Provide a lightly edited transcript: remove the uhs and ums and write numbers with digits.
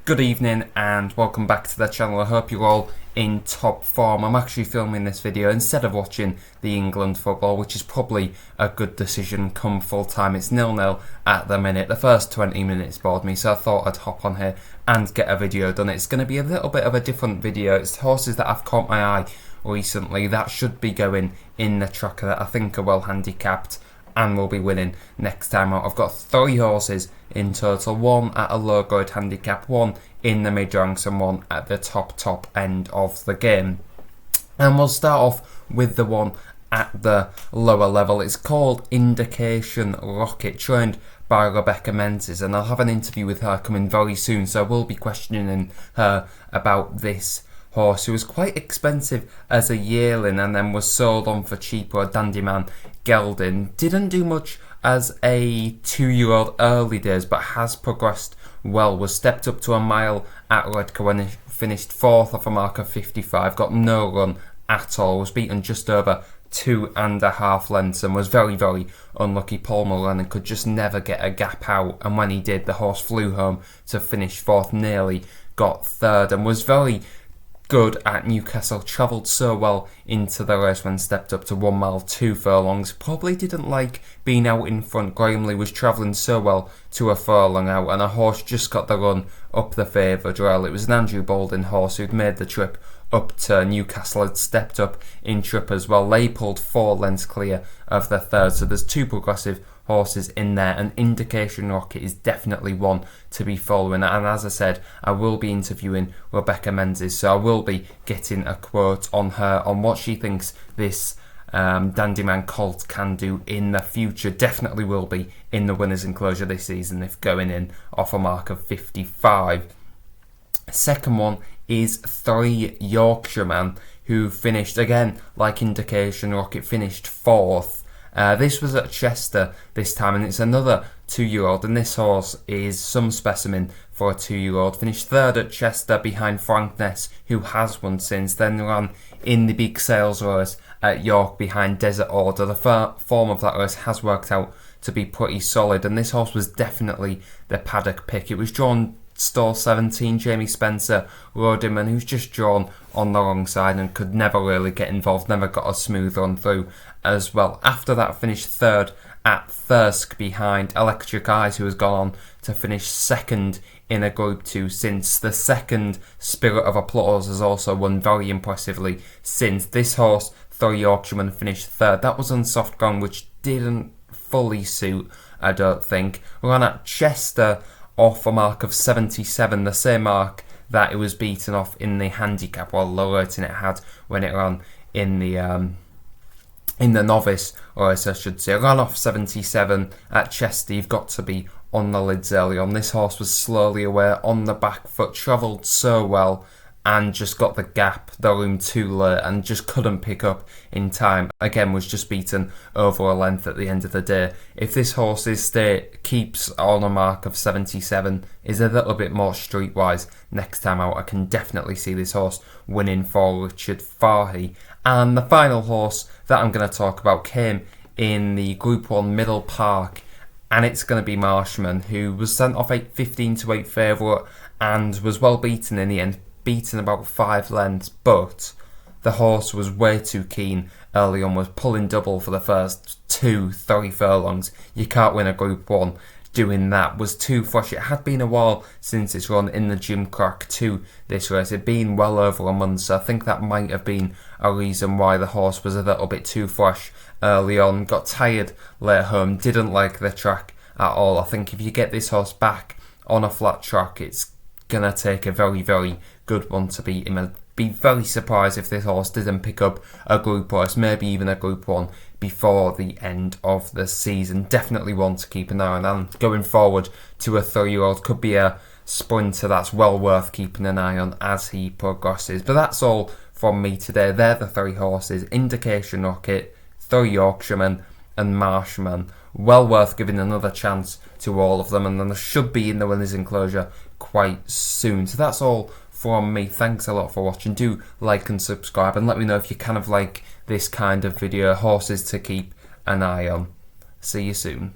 Good evening and welcome back to the channel. I hope you're all in top form. I'm actually filming this video instead of watching the England football, which is probably a good decision come full time. It's 0-0 at the minute. The first 20 minutes bored me, so I thought I'd hop on here and get a video done. It's going to be a little bit of a different video. It's horses that have caught my eye recently that should be going in the tracker that I think are well handicapped and will be winning next time out. I've got 3 horses in total, 1 at a low grade handicap, 1 in the mid ranks and 1 at the top end of the game. And we'll start off with the one at the lower level. It's called Indication Rocket, trained by Rebecca Menzies, and I'll have an interview with her coming very soon, so I will be questioning her about this horse, who was quite expensive as a yearling and then was sold on for cheaper. Dandyman Gelding didn't do much as a 2-year-old early days, but has progressed well. Was stepped up to a mile at Redcar when he finished 4th off a mark of 55, got no run at all, was beaten just over 2.5 lengths and was very unlucky. Paul Mullen could just never get a gap out, and when he did, the horse flew home to finish 4th, nearly got 3rd, and was very good at Newcastle. Travelled so well into the race when stepped up to 1 mile 2 furlongs. Probably didn't like being out in front. Graham Lee was travelling so well to a furlong out, and a horse just got the run up the favoured rail. It was an Andrew Baldwin horse who'd made the trip up to Newcastle, had stepped up in trip as well. They pulled 4 lengths clear of the 3rd, so there's 2 progressive horses in there, and Indication Rocket is definitely one to be following. And as I said, I will be interviewing Rebecca Menzies, so I will be getting a quote on her on what she thinks this Dandyman colt can do in the future. Definitely will be in the winners enclosure this season if going in off a mark of 55. Second one is 3 Yorkshiremen, who finished again like Indication Rocket, finished 4th. This was at Chester this time, and it's another 2-year-old, and this horse is some specimen for a 2-year-old. Finished 3rd at Chester behind Frank Ness, who has won since, then ran in the big sales race at York behind Desert Order. The form of that race has worked out to be pretty solid, and this horse was definitely the paddock pick. It was drawn stall 17, Jamie Spencer rode him, and he was just drawn on the wrong side and could never really get involved, never got a smooth run through as well. After that, finished 3rd at Thirsk behind Electric Eyes, who has gone on to finish 2nd in a Group 2 since. The second, Spirit of Applause, has also won very impressively since. This horse, 3 Yorkshiremen, finished 3rd. That was on soft ground, which didn't fully suit, I don't think. Ran at Chester off a mark of 77, the same mark that it was beaten off in the handicap, or low rating it had when it ran in the novice, or as I should say, ran off 77 at Chester. You've got to be on the lids early on. This horse was slowly aware on the back foot, travelled so well, and just got the gap, the room too late, and just couldn't pick up in time. Again, was just beaten over a length at the end of the day. If this horse's keeps on a mark of 77, is a little bit more streetwise next time out, I can definitely see this horse winning for Richard Fahey. And the final horse that I'm going to talk about came in the Group 1 Middle Park, and it's going to be Marshman, who was sent off 15 to 8 favourite and was well beaten in the end, beaten about 5 lengths, but the horse was way too keen early on, was pulling double for the first 2-3 furlongs. You can't win a Group 1 doing that. Was too fresh. It had been a while since it's run in the gym crack to this race. It'd been well over a month, so I think that might have been a reason why the horse was a little bit too fresh early on. Got tired late home, didn't like the track at all. I think if you get this horse back on a flat track, it's gonna take a very good one to beat him. I'd be very surprised if this horse didn't pick up a Group race, maybe even a Group 1 before the end of the season. Definitely one to keep an eye on, and going forward to a 3-year-old could be a sprinter that's well worth keeping an eye on as he progresses. But that's all from me today. They're the 3 horses: Indication Rocket, 3 Yorkshiremen and Marshman. Well worth giving another chance to all of them, and then they should be in the winners enclosure quite soon. So that's all from me. Thanks a lot for watching. Do like and subscribe, and let me know if you kind of like this kind of video, horses to keep an eye on. See you soon.